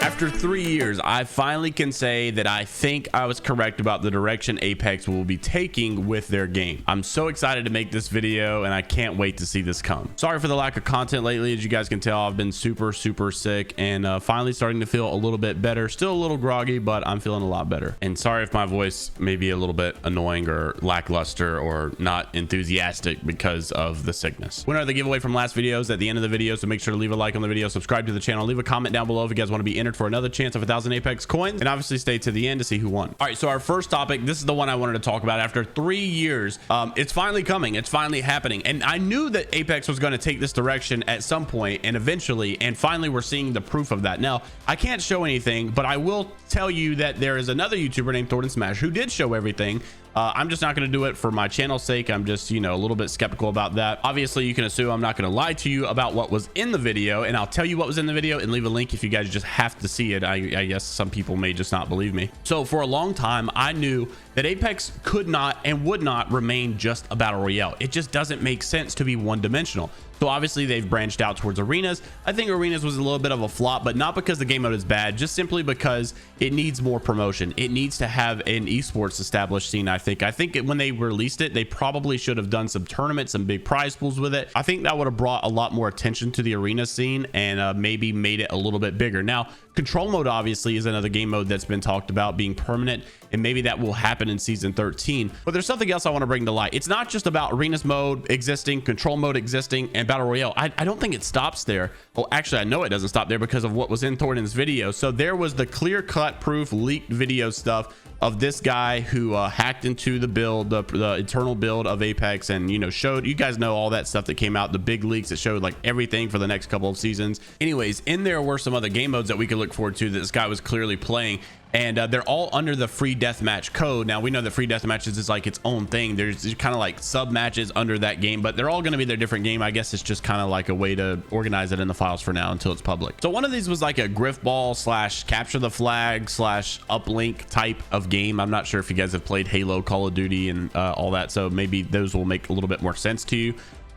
After 3 years, I finally can say that I think I was correct about the direction Apex will be taking with their game. I'm so excited to make this video and I can't wait to see this come. Sorry for the lack of content lately. As you guys can tell, I've been super sick and finally starting to feel a little bit better. Still a little groggy, but I'm feeling a lot better. And sorry if my voice may be a little bit annoying or lackluster or not enthusiastic because of the sickness. Winner of the giveaway from last video is at the end of the video, so make sure to leave a like on the video, subscribe to the channel, leave a comment down below if you guys want to be entered for another chance of 1,000 Apex coins, and obviously stay to the end to see who won. All right, so our first topic, this is the one I wanted to talk about. After 3 years, it's finally coming, it's finally happening, and I knew that Apex was going to take this direction at some point and eventually, and finally we're seeing the proof of that. Now I can't show anything, but I will tell you that there is another YouTuber named Thornton Smash who did show everything. I'm just not going to do it for my channel's sake. I'm just, you know, a little bit skeptical about that. Obviously, you can assume I'm not going to lie to you about what was in the video, and I'll tell you what was in the video and leave a link if you guys just have to see it. I guess some people may just not believe me. So for a long time, I knew that Apex could not and would not remain just a battle royale. It just doesn't make sense to be one-dimensional. So obviously they've branched out towards arenas. I think arenas was a little bit of a flop, but not because the game mode is bad, just simply because it needs more promotion. It needs to have an esports established scene. I think when they released it, they probably should have done some tournaments and big prize pools with it. I think that would have brought a lot more attention to the arena scene and maybe made it a little bit bigger. Now, control mode obviously is another game mode that's been talked about being permanent, and maybe that will happen in season 13. But there's something else I want to bring to light. It's not just about arenas mode existing, control mode existing, and battle royale. I don't think it stops there. Well, actually, I know it doesn't stop there because of what was in Thornton's video. So there was the clear-cut proof leaked video stuff of this guy who hacked into the build, the internal build of Apex, and, you know, showed, you guys know all that stuff that came out, the big leaks that showed like everything for the next couple of seasons. Anyways, in there were some other game modes that we could look forward to that this guy was clearly playing, and they're all under the free deathmatch code. Now we know that free deathmatches is like its own thing. There's kind of like sub matches under that game, but they're all going to be their different game. I guess it's just kind of like a way to organize it in the files for now until it's public. So one of these was like a griff ball slash capture the flag slash uplink type of game. I'm not sure if you guys have played Halo, Call of Duty, and all that, so maybe those will make a little bit more sense to you.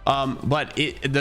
But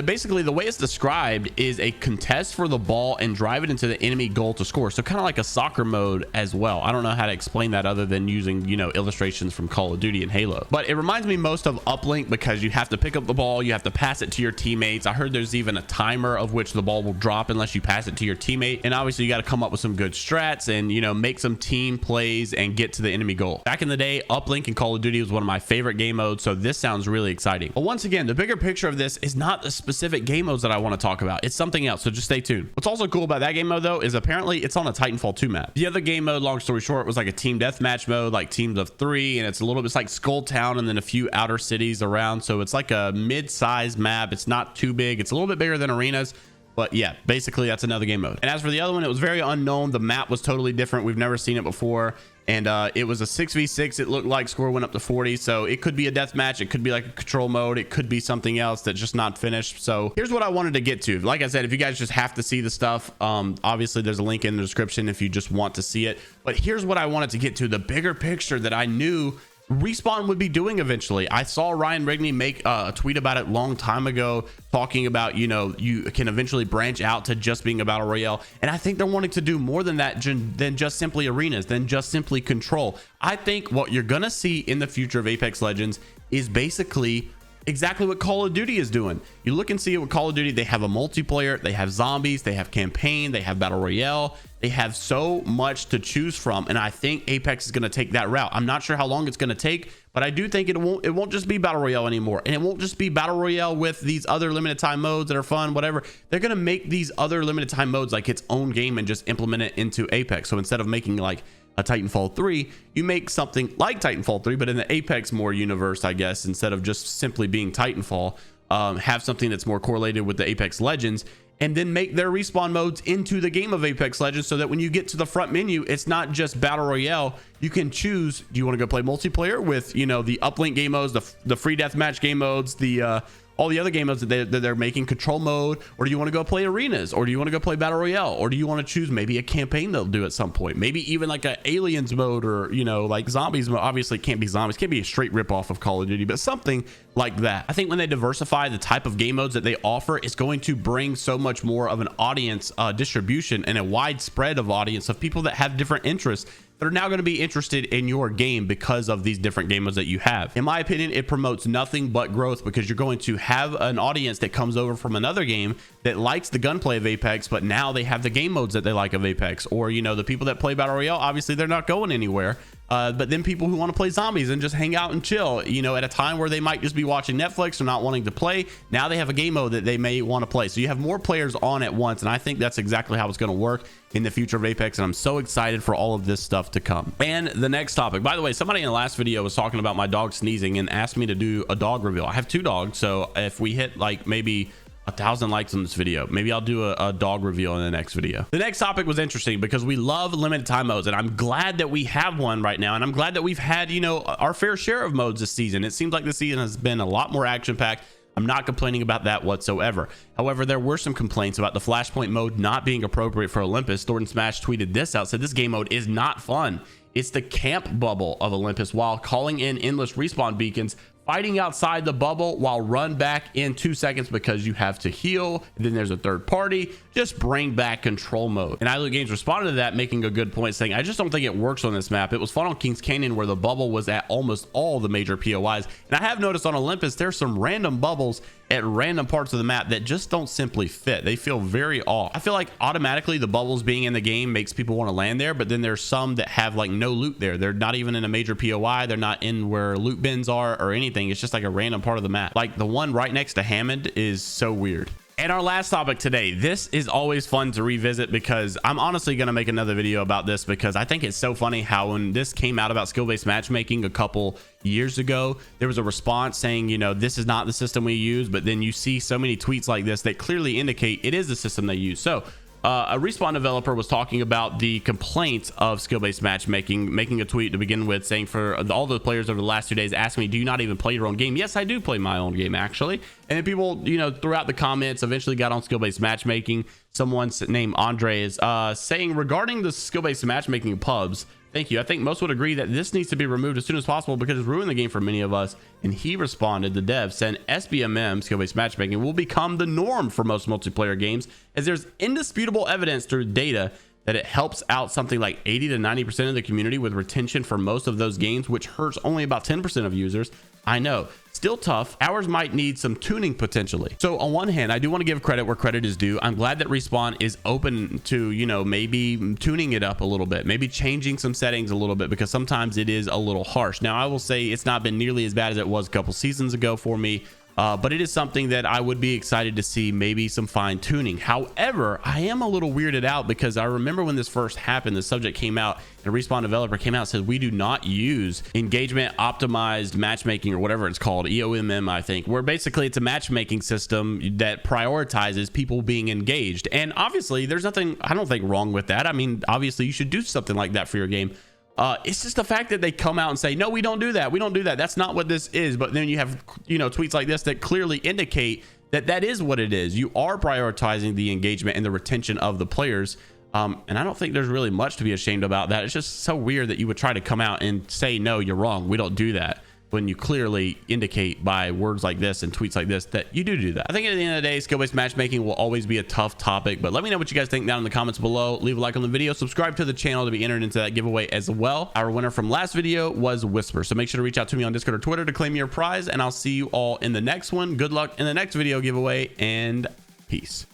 basically the way it's described is a contest for the ball and drive it into the enemy goal to score. So kind of like a soccer mode as well. I don't know how to explain that other than using, you know, illustrations from Call of Duty and Halo. But it reminds me most of uplink because you have to pick up the ball, you have to pass it to your teammates. I heard there's even a timer of which the ball will drop unless you pass it to your teammate. And obviously you got to come up with some good strats and, you know, make some team plays and get to the enemy goal. Back in the day, uplink in Call of Duty was one of my favorite game modes, so this sounds really exciting. But once again, the bigger picture of this is not the specific game modes that I want to talk about. It's something else, so just stay tuned. What's also cool about that game mode though is apparently it's on a Titanfall 2 map. The other game mode, long story short, was like a team deathmatch mode, like teams of 3, and it's a little bit, it's like Skull Town and then a few outer cities around. So it's like a mid-sized map. It's not too big. It's a little bit bigger than arenas. But yeah, basically that's another game mode. And as for the other one, it was very unknown. The map was totally different. We've never seen it before. And it was a 6v6. It looked like score went up to 40. So it could be a death match. It could be like a control mode. It could be something else that's just not finished. So here's what I wanted to get to. Like I said, if you guys just have to see the stuff, obviously there's a link in the description if you just want to see it. But here's what I wanted to get to, the bigger picture that I knew Respawn would be doing eventually. I saw Ryan Rigney make a tweet about it long time ago, talking about, you know, you can eventually branch out to just being a battle royale, and I think they're wanting to do more than that, than just simply arenas, than just simply control. I think what you're gonna see in the future of Apex Legends is basically exactly what Call of Duty is doing. You look and see it with Call of Duty. They have a multiplayer, they have zombies, they have campaign, they have battle royale. They have so much to choose from, and I think Apex is going to take that route. I'm not sure how long it's going to take, but I do think it won't just be battle royale anymore, and it won't just be battle royale with these other limited time modes that are fun, whatever. They're going to make these other limited time modes like its own game and just implement it into Apex. So instead of making like a Titanfall 3, you make something like Titanfall 3, but in the Apex more universe, I guess, instead of just simply being Titanfall, have something that's more correlated with the Apex Legends, and then make their respawn modes into the game of Apex Legends, so that when you get to the front menu, it's not just battle royale. You can choose, do you want to go play multiplayer with, you know, the uplink game modes, the free deathmatch game modes, the all the other game modes that they're making, control mode, or do you want to go play arenas, or do you want to go play battle royale, or do you want to choose maybe a campaign they'll do at some point, maybe even like a aliens mode, or you know, like zombies mode. Obviously it can't be zombies, it can't be a straight rip off of Call of Duty, but something like that. I think when they diversify the type of game modes that they offer, it's going to bring so much more of an audience distribution and a wide spread of audience of people that have different interests that are now going to be interested in your game because of these different game modes that you have. In my opinion, it promotes nothing but growth, because you're going to have an audience that comes over from another game that likes the gunplay of Apex, but now they have the game modes that they like of Apex. Or, you know, the people that play battle royale, obviously they're not going anywhere. But then people who want to play zombies and just hang out and chill, you know, at a time where they might just be watching Netflix or not wanting to play, now they have a game mode that they may want to play. So you have more players on at once, and I think that's exactly how it's going to work in the future of Apex, and I'm so excited for all of this stuff to come. And the next topic, by the way, somebody in the last video was talking about my dog sneezing and asked me to do a dog reveal. I have 2 dogs, so if we hit like maybe 1,000 likes on this video, maybe I'll do a dog reveal in the next video. The next topic was interesting because we love limited time modes, and I'm glad that we have one right now, and I'm glad that we've had, you know, our fair share of modes this season. It seems like this season has been a lot more action packed. I'm not complaining about that whatsoever. However, there were some complaints about the Flashpoint mode not being appropriate for Olympus. Thornton Smash tweeted this out, said this game mode is not fun. It's the camp bubble of Olympus while calling in endless respawn beacons, fighting outside the bubble while run back in 2 seconds because you have to heal. And then there's a third party. Just bring back control mode. And iLoot Games responded to that, making a good point, saying, I just don't think it works on this map. It was fun on Kings Canyon where the bubble was at almost all the major POIs. And I have noticed on Olympus, there's some random bubbles at random parts of the map that just don't simply fit. They feel very off. I feel like automatically the bubbles being in the game makes people want to land there, but then there's some that have like no loot there. They're not even in a major POI. They're not in where loot bins are or anything. It's just like a random part of the map. Like the one right next to Hammond is so weird. And our last topic today, this is always fun to revisit because I'm honestly going to make another video about this because I think it's so funny how when this came out about skill-based matchmaking a couple years ago, there was a response saying, you know, this is not the system we use, but then you see so many tweets like this that clearly indicate it is the system they use. So a Respawn developer was talking about the complaints of skill-based matchmaking, making a tweet to begin with saying, for all the players over the last 2 days asking me, do you not even play your own game? Yes, I do play my own game, actually. And then people, you know, throughout the comments eventually got on skill-based matchmaking. Someone named Andre is saying, regarding the skill-based matchmaking pubs, thank you. I think most would agree that this needs to be removed as soon as possible because it's ruined the game for many of us. And he responded, the dev said, SBMM, skill-based matchmaking, will become the norm for most multiplayer games as there's indisputable evidence through data that it helps out something like 80 to 90% of the community with retention for most of those games, which hurts only about 10% of users. I know, still tough. Ours might need some tuning potentially. So on one hand, I do want to give credit where credit is due. I'm glad that Respawn is open to, you know, maybe tuning it up a little bit, maybe changing some settings a little bit, because sometimes it is a little harsh. Now, I will say it's not been nearly as bad as it was a couple seasons ago for me. But it is something that I would be excited to see maybe some fine tuning. However, I am a little weirded out because I remember when this first happened, the subject came out and a Respawn developer came out and said, we do not use engagement optimized matchmaking or whatever it's called, EOMM, I think, where basically it's a matchmaking system that prioritizes people being engaged. And obviously there's nothing, I don't think, wrong with that. I mean, obviously you should do something like that for your game. It's just the fact that they come out and say, no, we don't do that. We don't do that. That's not what this is. But then you have, you know, tweets like this that clearly indicate that that is what it is. You are prioritizing the engagement and the retention of the players. And I don't think there's really much to be ashamed about that. It's just so weird that you would try to come out and say, no, you're wrong. We don't do that, when you clearly indicate by words like this and tweets like this that you do that. I think at the end of the day, skill-based matchmaking will always be a tough topic, but let me know what you guys think down in the comments below. Leave a like on the video, subscribe to the channel to be entered into that giveaway as well. Our winner from last video was Whisper, so make sure to reach out to me on Discord or Twitter to claim your prize, and I'll see you all in the next one. Good luck in the next video giveaway, and peace.